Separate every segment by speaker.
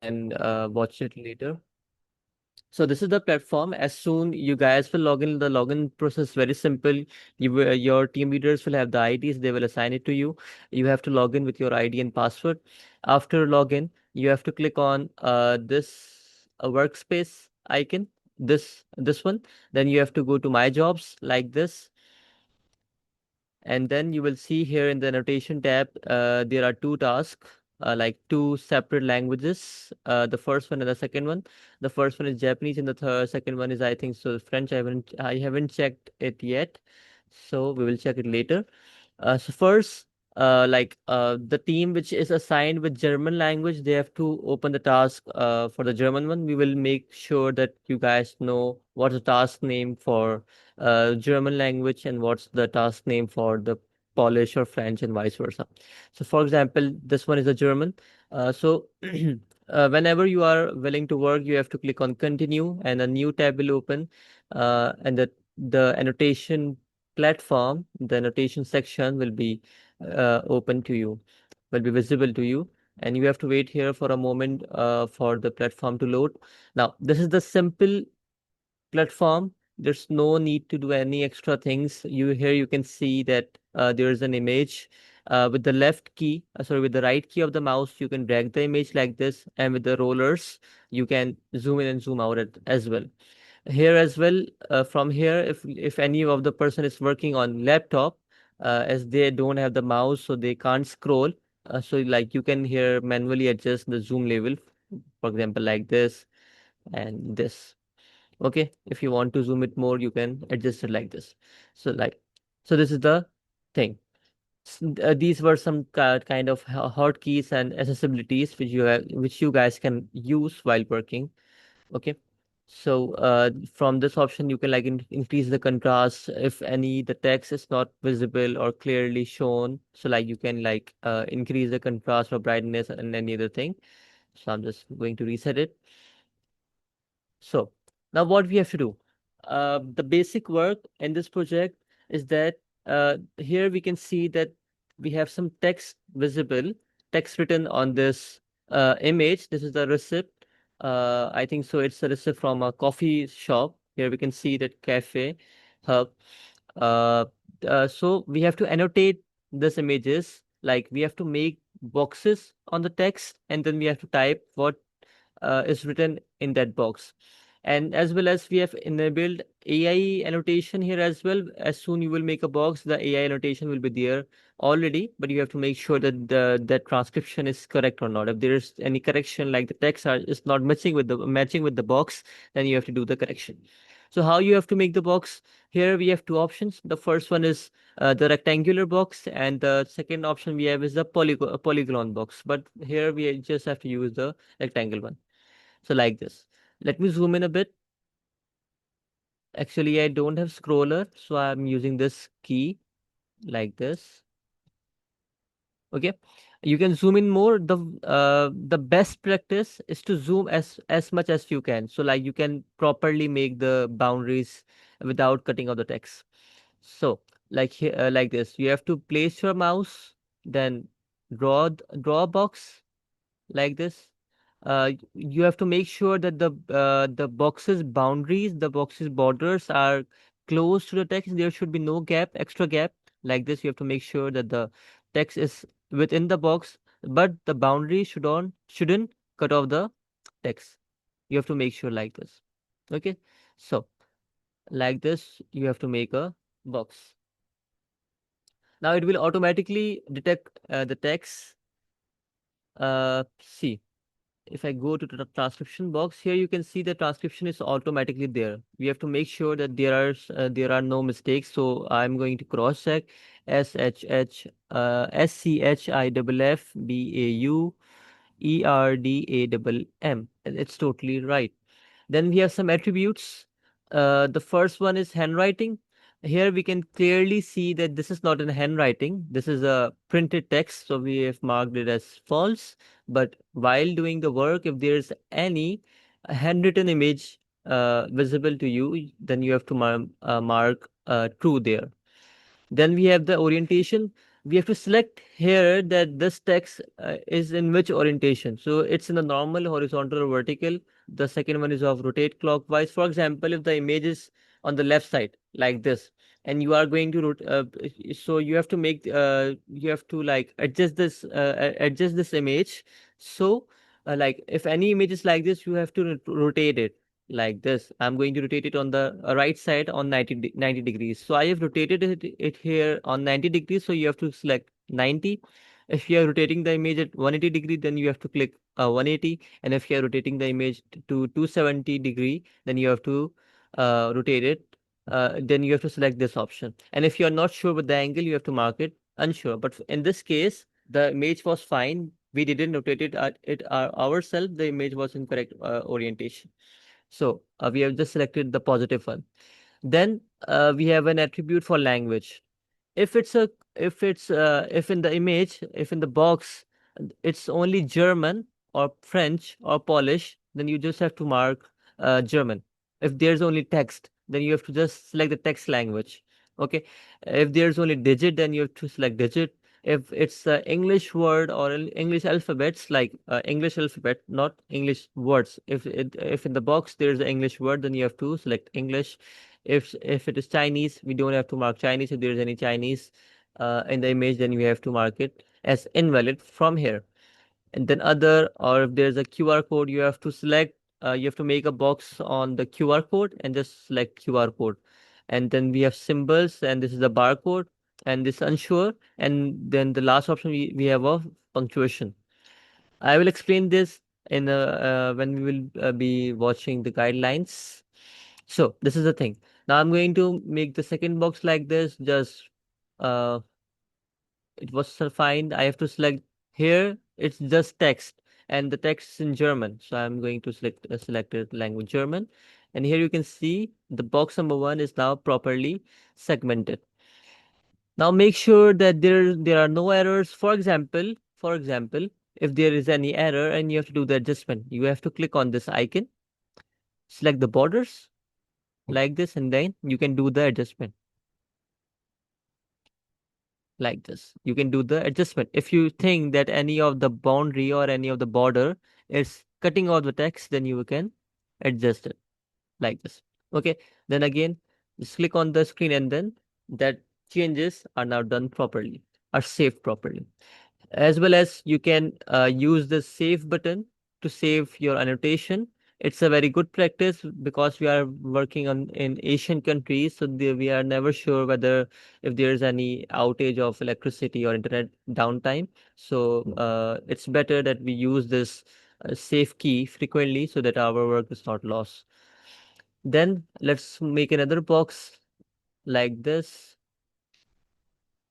Speaker 1: and watch it later. So this is the platform. As soon you guys will log in, the login process very simple. Your team leaders will have the IDs. They will assign it to you. You have to log in with your ID and password. After login, you have to click on this workspace icon. This one. Then you have to go to My Jobs like this, and then you will see here in the annotation tab, there are two tasks, like two separate languages. The first one and the second one. The first one is Japanese, and the second one is, I think so, French. I haven't checked it yet, so we will check it later. So first, the team which is assigned with German language, they have to open the task for the German one. We will make sure that you guys know what's the task name for German language and what's the task name for the Polish or French and vice versa. So for example, this one is a German. Whenever you are willing to work, you have to click on continue and a new tab will open, and the annotation platform, the annotation section will be open to you, will be visible to you, and you have to wait here for a moment for the platform to load. Now, this is the simple platform. There's no need to do any extra things. You can see that there is an image. With the with the right key of the mouse, you can drag the image like this, and with the rollers, you can zoom in and zoom out as well. Here as well, from here, if any of the person is working on laptop, as they don't have the mouse, so they can't scroll. So like you can here manually adjust the zoom level, for example, like this and this. Okay, if you want to zoom it more, you can adjust it like this. So like, so this is the thing. These were some kind of hotkeys and accessibilities which you guys can use while working. Okay. So from this option, you can like increase the contrast if any the text is not visible or clearly shown. So like you can like increase the contrast or brightness and any other thing. So I'm just going to reset it. So now what we have to do, the basic work in this project is that here we can see that we have some text visible, text written on this image. This is the receipt. I think so. It's a receipt from a coffee shop. Here we can see that cafe hub. Uh, so we have to annotate this images. Like we have to make boxes on the text, and then we have to type what is written in that box. And as well as we have enabled AI annotation here as well. As soon you will make a box, the AI annotation will be there already, but you have to make sure that the transcription is correct or not. If there is any correction, like the text is not matching with the box, then you have to do the correction. So how you have to make the box? Here we have two options. The first one is the rectangular box, and the second option we have is the polygon box. But here we just have to use the rectangle one. So like this. Let me zoom in a bit. Actually, I don't have scroller, so I'm using this key like this. Okay. You can zoom in more. The best practice is to zoom as much as you can. So like you can properly make the boundaries without cutting out the text. So like here, like this, you have to place your mouse, then draw a box like this. You have to make sure that the boxes boundaries, the boxes borders are close to the text. There should be no gap, extra gap. Like this, you have to make sure that the text is within the box, but the boundary shouldn't cut off the text. You have to make sure like this. Okay, so like this, you have to make a box. Now it will automatically detect the text. See. If I go to the transcription box here, you can see the transcription is automatically there. We have to make sure that there are no mistakes. So I'm going to cross check SHHIFFBAUERDAMM. And it's totally right. Then we have some attributes. The first one is handwriting. Here we can clearly see that this is not in handwriting. This is a printed text, so we have marked it as false. But while doing the work, if there's any handwritten image visible to you, then you have to mark true there. Then we have the orientation. we have to select here that this text is in which orientation. So it's in the normal, horizontal, or vertical. The second one is of rotate clockwise. For example, if the image is on the left side like this, and you are going to so you have to you have to like adjust this image. So like if any image is like this, you have to rotate it like this. I'm going to rotate it on the right side on 90 degrees. So I have rotated it here on 90 degrees. So you have to select 90. If you are rotating the image at 180 degree, then you have to click 180. And if you are rotating the image to 270 degree, then you have to rotate it. Then you have to select this option. And if you are not sure with the angle, you have to mark it unsure. But in this case, the image was fine. We didn't rotate ourselves. The image was in correct orientation. So we have just selected the positive one. Then we have an attribute for language. If it's a if in the image, if in the box it's only German or French or Polish, then you just have to mark German. If there's only text, then you have to just select the text language. Okay. If there's only digit, then you have to select digit. If it's English word or English alphabets, like English alphabet, not English words. If in the box there's an English word, then you have to select English. If it is Chinese, we don't have to mark Chinese. If there is any Chinese in the image, then we have to mark it as invalid from here. And then other, or if there's a QR code, you have to select, you have to make a box on the QR code and just select QR code. And then we have symbols, and this is the barcode, and this unsure. And then the last option we have of punctuation. I will explain this in when we will be watching the guidelines. So this is the thing. Now I'm going to make the second box like this. Just uh, it was fine. I have to select here. It's just text, and the text is in German. So I'm going to select a language German, and here you can see the box number one is now properly segmented. Now make sure that there are no errors. For example, if there is any error and you have to do the adjustment, you have to click on this icon, select the borders like this, and then you can do the adjustment like this. You can do the adjustment. If you think that any of the boundary or any of the border is cutting out the text, then you can adjust it like this. Okay. Then again, just click on the screen, and then that changes are now done properly, are saved properly. As well as you can use the save button to save your annotation. It's a very good practice because we are working on in Asian countries, so we are never sure whether if there's any outage of electricity or internet downtime. So it's better that we use this save key frequently so that our work is not lost. Then let's make another box like this.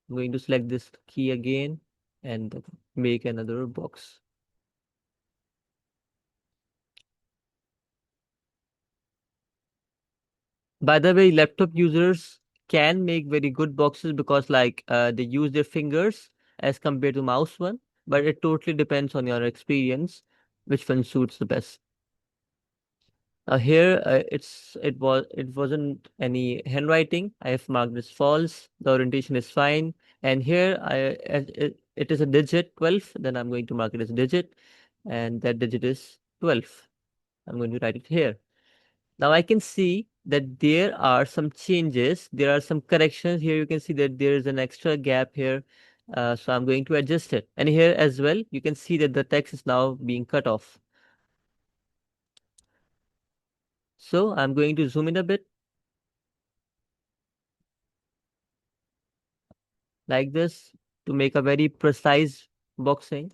Speaker 1: I'm going to select this key again and make another box. By the way, laptop users can make very good boxes because like they use their fingers as compared to mouse one, but it totally depends on your experience, which one suits the best. Here it wasn't any handwriting. I have marked this false. The orientation is fine. And here it is a digit 12. Then I'm going to mark it as digit, and that digit is 12. I'm going to write it here. Now I can see that there are some changes. There are some corrections. Here you can see that there is an extra gap here. So I'm going to adjust it. And here as well, you can see that the text is now being cut off. So I'm going to zoom in a bit like this to make a very precise boxing.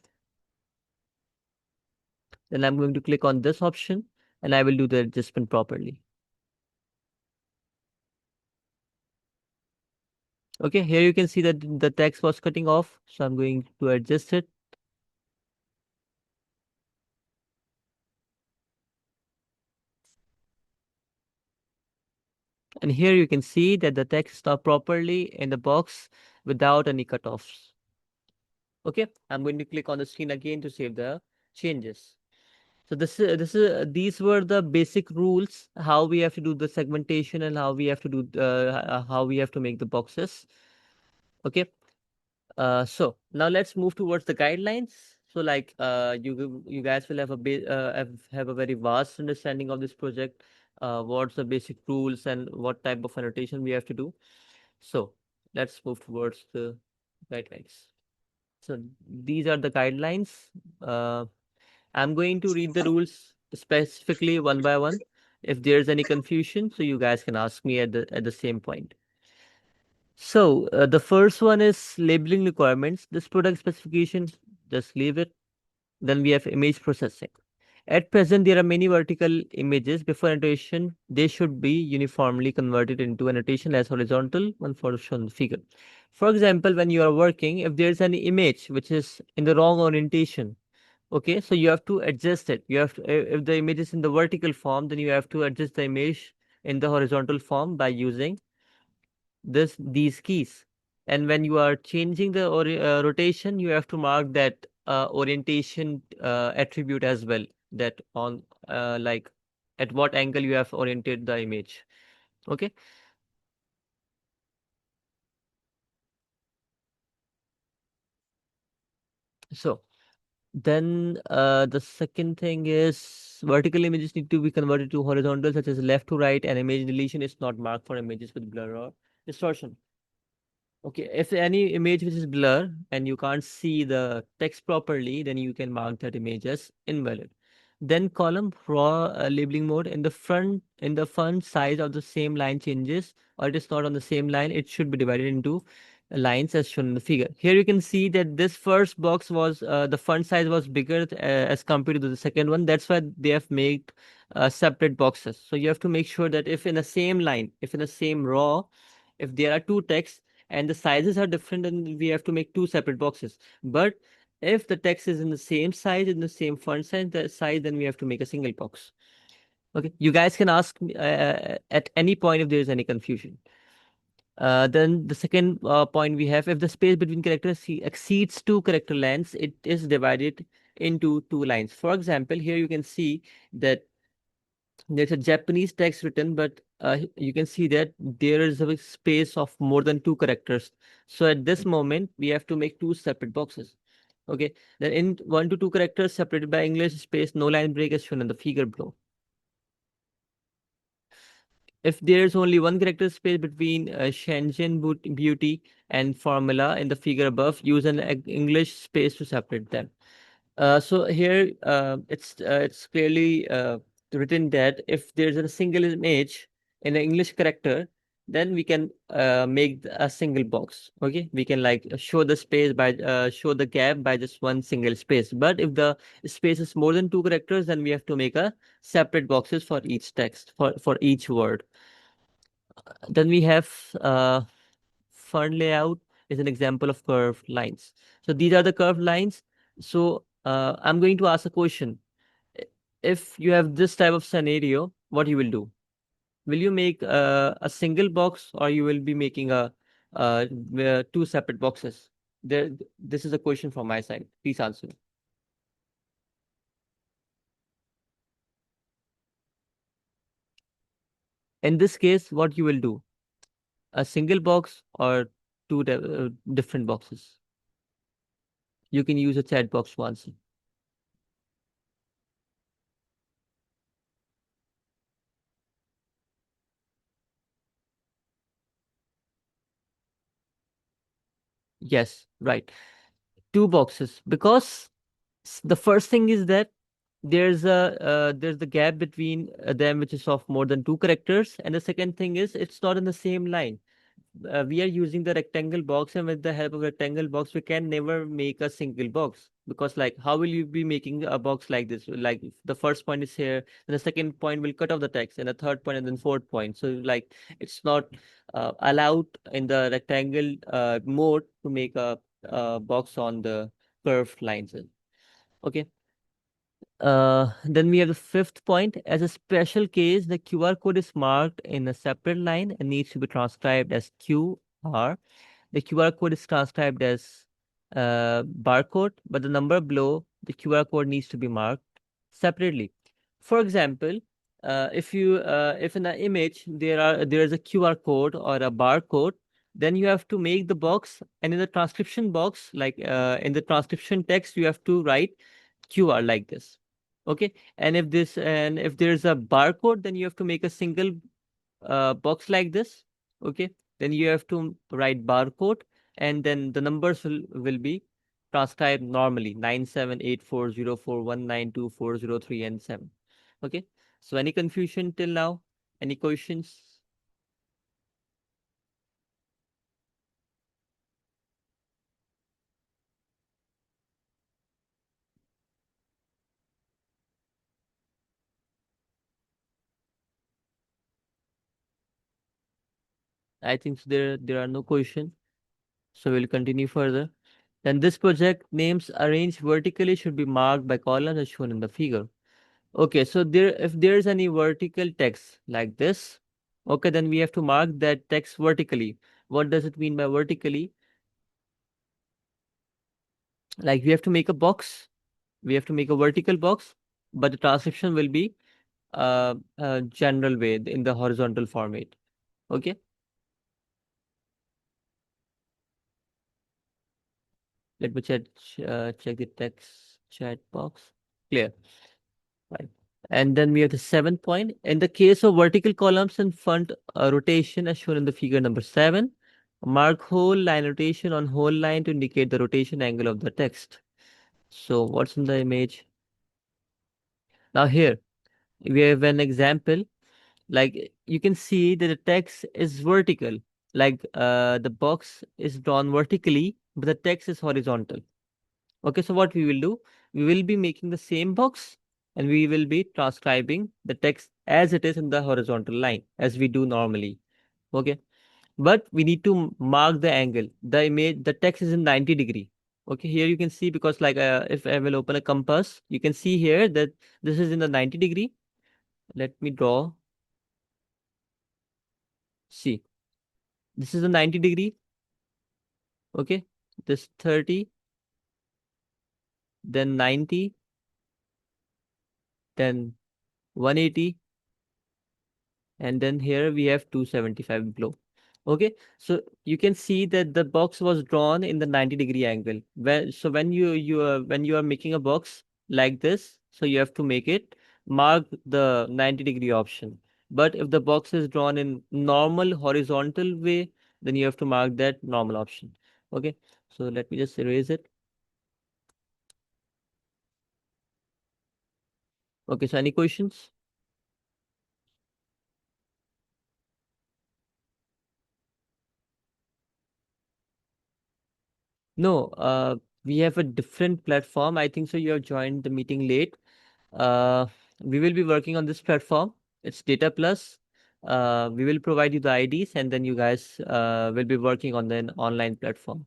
Speaker 1: Then I'm going to click on this option and I will do the adjustment properly. Okay, here you can see that the text was cutting off. So I'm going to adjust it. And here you can see that the text is now properly in the box without any cutoffs. Okay, I'm going to click on the screen again to save the changes. So these were the basic rules, how we have to do the segmentation and how we have to do how we have to make the boxes. Okay. So now let's move towards the guidelines. So like you guys will have have a very vast understanding of this project. What's the basic rules and what type of annotation we have to do. So let's move towards the guidelines. So these are the guidelines. Uh, I'm going to read the rules specifically one by one. If there's any confusion, so you guys can ask me at the same point. So the first one is labeling requirements. This product specification, just leave it. Then we have image processing. At present, there are many vertical images. Before annotation, they should be uniformly converted into annotation as horizontal, one for shown in the figure. For example, when you are working, if there's an image which is in the wrong orientation, okay, so you have to adjust it. You have to, if the image is in the vertical form, then you have to adjust the image in the horizontal form by using these keys. And when you are changing the rotation, you have to mark that orientation attribute as well, that on like at what angle you have oriented the image. Okay, so then the second thing is vertical images need to be converted to horizontal, such as left to right, and image deletion is not marked for images with blur or distortion. Okay, if any image which is blur and you can't see the text properly, then you can mark that image as invalid. Then column raw labeling mode in the font size of the same line changes or it is not on the same line, it should be divided into lines as shown in the figure. Here you can see that this first box was the font size was bigger as compared to the second one. That's why they have made separate boxes. So you have to make sure that if in the same line, if in the same row, if there are two texts and the sizes are different, then we have to make two separate boxes. But if the text is in the same size, in the same font size, then we have to make a single box. Okay, you guys can ask me at any point if there is any confusion. Then the second point we have, if the space between characters exceeds two character lengths, it is divided into two lines. For example, here you can see that there's a Japanese text written, but you can see that there is a space of more than two characters. So at this moment, we have to make two separate boxes. Okay, then in 1 to 2 characters separated by English space, no line break is shown in the figure below. If there's only one character space between Shenzhen Beauty and formula in the figure above, use an English space to separate them. So here it's clearly written that if there's a single image in an English character, then we can make a single box. Okay, we can like show the space by show the gap by just one single space. But if the space is more than two characters, then we have to make a separate boxes for each text for each word. Then we have font layout is an example of curved lines. So these are the curved lines. So I'm going to ask a question. I- If you have this type of scenario, what you will do? Will you make a single box or you will be making two separate boxes? This is a question from my side. Please answer. In this case, what you will do? A single box or two different boxes? You can use a chat box to answer. Yes, right. Two boxes because the first thing is that there's the gap between them which is of more than two characters, and the second thing is it's not in the same line. We are using the rectangle box, and with the help of rectangle box we can never make a single box, because like how will you be making a box like this? Like if the first point is here and the second point will cut off the text and the third point and then fourth point, so like it's not allowed in the rectangle mode to make a box on the curved lines. Okay. Then we have the fifth point. As a special case, the QR code is marked in a separate line and needs to be transcribed as QR. The QR code is transcribed as barcode, but the number below the QR code needs to be marked separately. For example, if in the image there is a QR code or a barcode, Then you have to make the box, and in the transcription box, like in the transcription text, you have to write QR like this. Okay. And if there's a barcode, then you have to make a single box like this. Okay. Then you have to write barcode, and then the numbers will be transcribed normally: 97840419240 and 7. Okay. So any confusion till now? Any questions? I think so there are no questions. So we'll continue further. Then this project names arranged vertically should be marked by columns as shown in the figure. Okay, so if there is any vertical text like this, okay, then we have to mark that text vertically. What does it mean by vertically? Like we have to make a box, we have to make a vertical box, but the transcription will be general way in the horizontal format. Okay, let me check the text chat box. Clear. Right. And then we have the seventh point. In the case of vertical columns and font rotation as shown in the figure number 7, mark whole line rotation on whole line to indicate the rotation angle of the text. So what's in the image? Now here we have an example. Like you can see that the text is vertical. Like the box is drawn vertically, but the text is horizontal. Okay, so what we will do, we will be making the same box and we will be transcribing the text as it is in the horizontal line as we do normally. Okay, but we need to mark the angle. The image, the text is in 90-degree. Okay, here you can see, because like if I will open a compass, you can see here that this is in the 90-degree. Let me draw. See, this is the 90-degree. Okay, this 30, then 90, then 180, and then here we have 275 below. Okay, so you can see that the box was drawn in the 90-degree angle. When you are making a box like this, so you have to make it mark the 90-degree option. But if the box is drawn in normal horizontal way, then you have to mark that normal option. Okay, so let me just erase it. Okay, so any questions? No, we have a different platform. I think so. You have joined the meeting late. Uh, we will be working on this platform. It's Data Plus. We will provide you the IDs, and then you guys will be working on the online platform.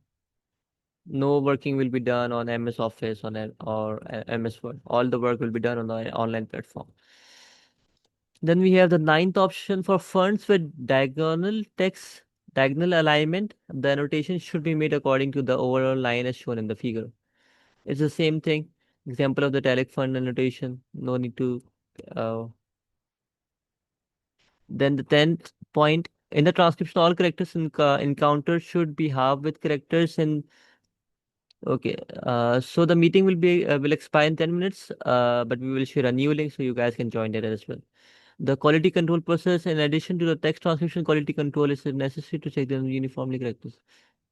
Speaker 1: No working will be done on MS Office or MS Word. All the work will be done on the online platform. Then we have the ninth option for fonts with diagonal alignment. The annotation should be made according to the overall line as shown in the figure. It's the same thing. Example of the italic font annotation. No need to. Uh, then the 10th point, in the transcription, all characters encountered should be halved with characters in. Okay. So the meeting will expire in 10 minutes. But we will share a new link so you guys can join it as well. The quality control process, in addition to the text transcription, quality control is necessary to check them uniformly correct.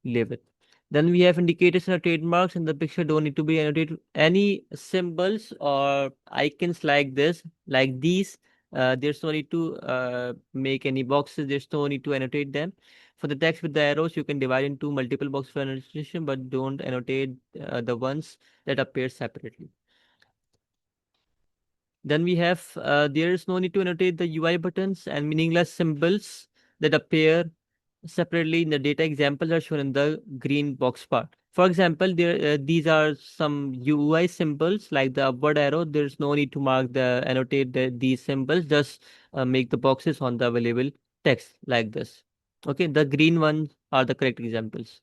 Speaker 1: Leave it. Then we have indicators and trademarks. In the picture don't need to be annotated. Any symbols or icons like this, like these, there's no need to make any boxes. There's no need to annotate them. For the text with the arrows, you can divide into multiple boxes for annotation, but don't annotate the ones that appear separately. Then we have there is no need to annotate the UI buttons and meaningless symbols that appear separately in the data. Examples are shown in the green box part. For example, these are some UI symbols like the upward arrow. There's no need to annotate these symbols. Just make the boxes on the available text like this. Okay, the green ones are the correct examples.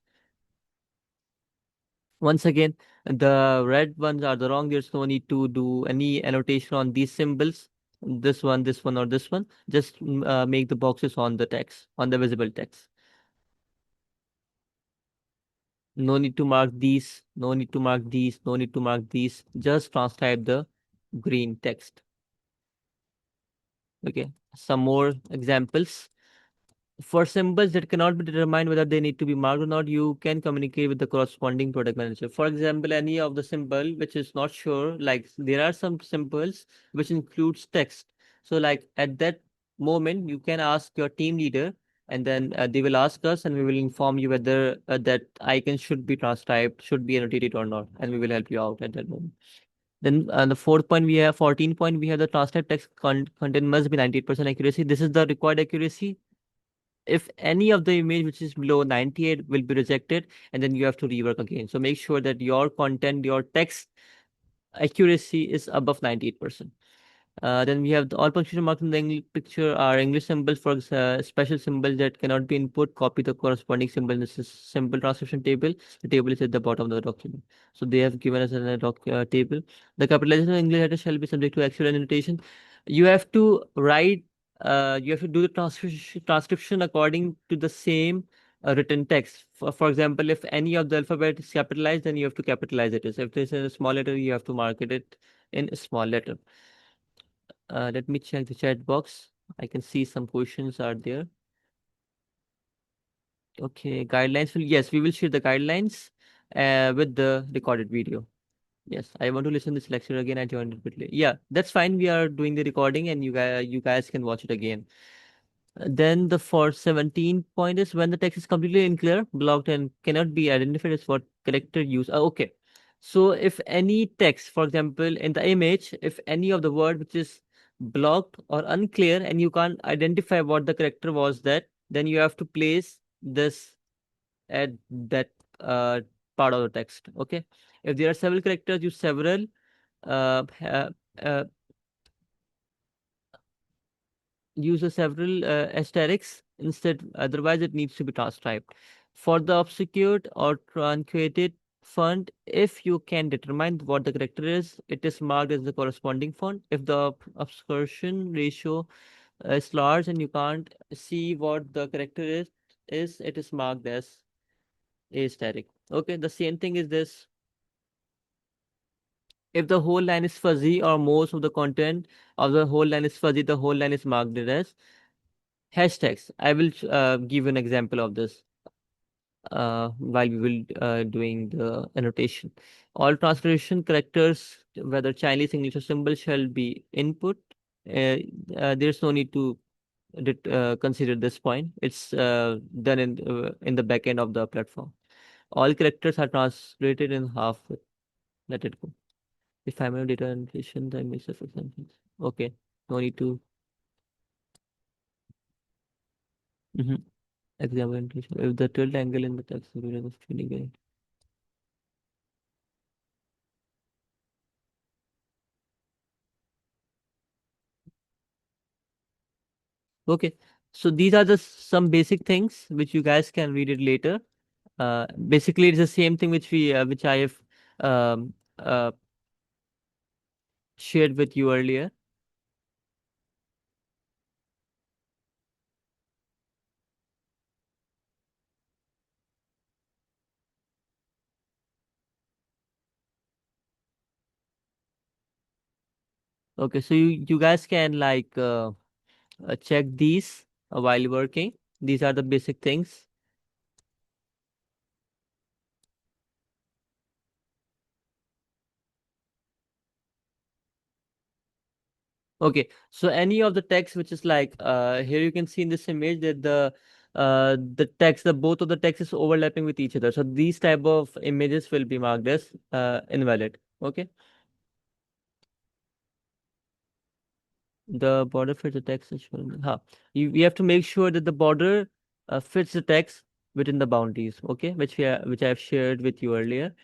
Speaker 1: Once again, the red ones are the wrong. There's no need to do any annotation on these symbols. This one, or this one. Just make the boxes on the text, on the visible text. No need to mark these, no need to mark these, no need to mark these. Just transcribe the green text. Okay, some more examples. For symbols that cannot be determined whether they need to be marked or not, you can communicate with the corresponding product manager. For example, any of the symbol which is not sure, like there are some symbols which includes text. So like at that moment, you can ask your team leader, and then they will ask us, and we will inform you whether that icon should be transcribed, should be annotated or not, and we will help you out at that moment. Then the fourth point we have, 14 point, we have the transcribed text content must be 98% accuracy. This is the required accuracy. If any of the image which is below 98 will be rejected, and then you have to rework again. So make sure that your content, your text accuracy is above 98%. Then we have the all punctuation marks in the English picture are English symbols. For special symbols that cannot be input, copy the corresponding symbol in this is symbol transcription table. The table is at the bottom of the document. So they have given us a table. The capitalization of English letters shall be subject to actual annotation. You have to write, you have to do the transcription according to the same written text. For example, if any of the alphabet is capitalized, then you have to capitalize it. If it's in a small letter, you have to mark it in a small letter. Let me check the chat box. I can see some questions are there. Okay, guidelines. Yes, we will share the guidelines with the recorded video. Yes, I want to listen to this lecture again. I joined it a bit late. Yeah, that's fine. We are doing the recording, and you guys can watch it again. Then the for 17 point is when the text is completely unclear, blocked, and cannot be identified as what character use. Okay. So if any text, for example, in the image, if any of the word which is blocked or unclear and you can't identify what the character was that, then you have to place this at that part of the text. Okay. If there are several characters, use several uh, uses several asterisks instead, otherwise it needs to be transcribed. For the obscured or truncated font, if you can determine what the character is, it is marked as the corresponding font. If the obscuration ratio is large and you can't see what the character is it is marked as asterisk. Okay, the same thing is this. If the whole line is fuzzy or most of the content of the whole line is fuzzy, the whole line is marked as hashtags. I will give an example of this while we will doing the annotation. All translation characters, whether Chinese, English, or symbol, shall be input. Uh, there's no need to consider this point. It's done in the back end of the platform. All characters are translated in half. Let it go. If I'm a data annotation, then makes a examples. Okay, no need to. Mhm. Example annotation. If the tilt angle in the text is feeling. Okay, so these are the some basic things which you guys can read it later. Basically, it's the same thing which I have um, uh, shared with you earlier. Okay, so you guys can like check these while working. These are the basic things. Okay, so any of the text which is like here you can see in this image that the text, the both of the text is overlapping with each other. So these type of images will be marked as invalid. Okay. The border fits the text is shown. Huh. We have to make sure that the border fits the text within the boundaries. Okay, which I have shared with you earlier.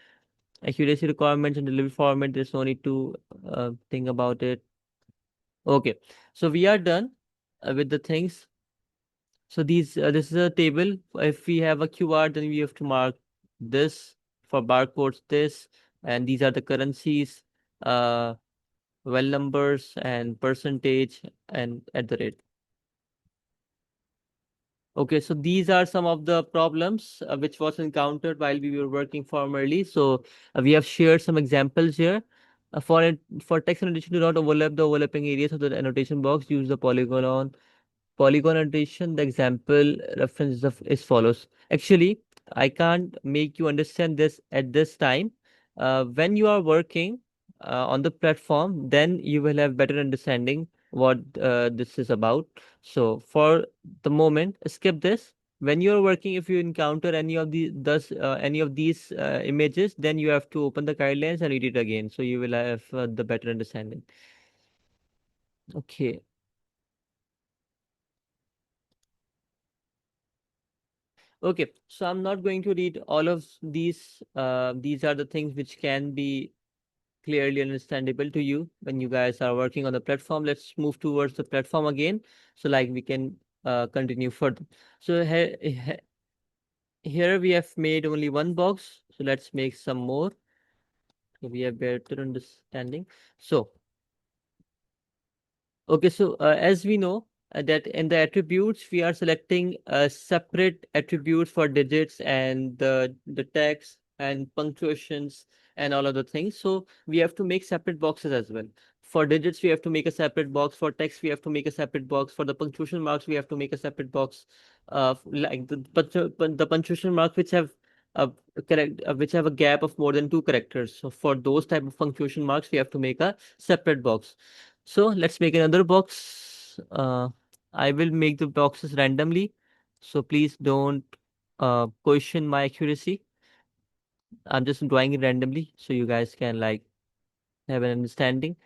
Speaker 1: Accuracy requirements and delivery format. There's no need to think about it. Okay, so we are done with the things. So this is a table. If we have a QR, then we have to mark this for barcodes. This and these are the currencies. Well numbers and percentage and at the rate. Okay, so these are some of the problems which was encountered while we were working formerly. So we have shared some examples here. For text annotation, do not overlap the overlapping areas of the annotation box. Use the polygon annotation. The example reference is follows. Actually, I can't make you understand this at this time. When you are working on the platform, then you will have better understanding what this is about. So for the moment, skip this. When you're working, if you encounter any of these images, then you have to open the guidelines and read it again. So you will have the better understanding. Okay. Okay, so I'm not going to read all of these. These are the things which can be clearly understandable to you when you guys are working on the platform. Let's move towards the platform again, so like we can continue further. So here we have made only one box, so let's make some more. So we have better understanding. So okay, so as we know that in the attributes, we are selecting a separate attribute for digits and the text and punctuations and all other things. So we have to make separate boxes as well. For digits, we have to make a separate box. For text, we have to make a separate box. For the punctuation marks, we have to make a separate box. Like the punctuation marks which have a which have a gap of more than two characters. So for those type of punctuation marks, we have to make a separate box. So let's make another box. I will make the boxes randomly. So please don't question my accuracy. I'm just drawing it randomly so you guys can like have an understanding.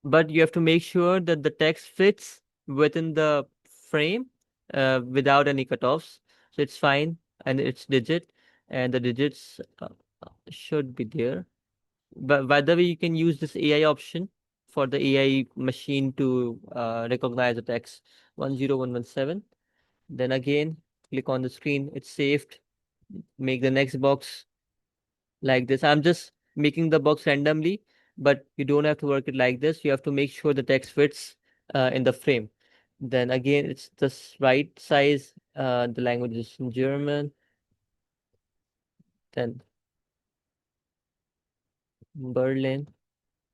Speaker 1: But you have to make sure that the text fits within the frame without any cutoffs. So it's fine and it's digit and the digits should be there. But by the way, you can use this AI option for the AI machine to recognize the text 10117. Then again, click on the screen. It's saved. Make the next box like this. I'm just making the box randomly, but you don't have to work it like this. You have to make sure the text fits in the frame. Then again, it's the right size. The language is in German. Then Berlin.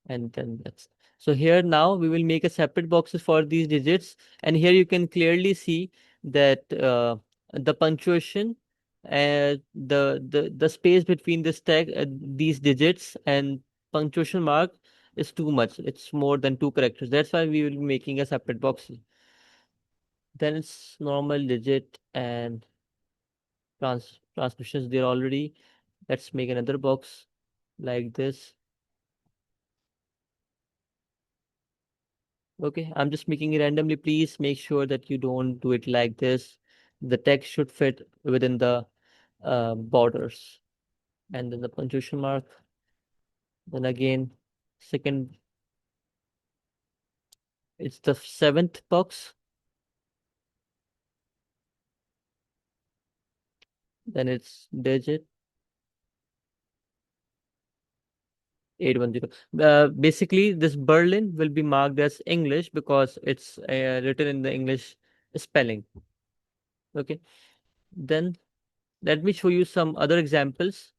Speaker 1: And then that's so here now we will make a separate boxes for these digits, and here you can clearly see that the punctuation the space between this tag these digits and punctuation mark is too much. It's more than two characters. That's why we will be making a separate box. Then it's normal digit and transcriptions there already. Let's make another box like this. Okay, I'm just making it randomly. Please make sure that you don't do it like this. The text should fit within the borders. And then the punctuation mark. Then again, second, it's the seventh box. Then it's digit 810. Basically, this Berlin will be marked as English because it's written in the English spelling. Okay, then let me show you some other examples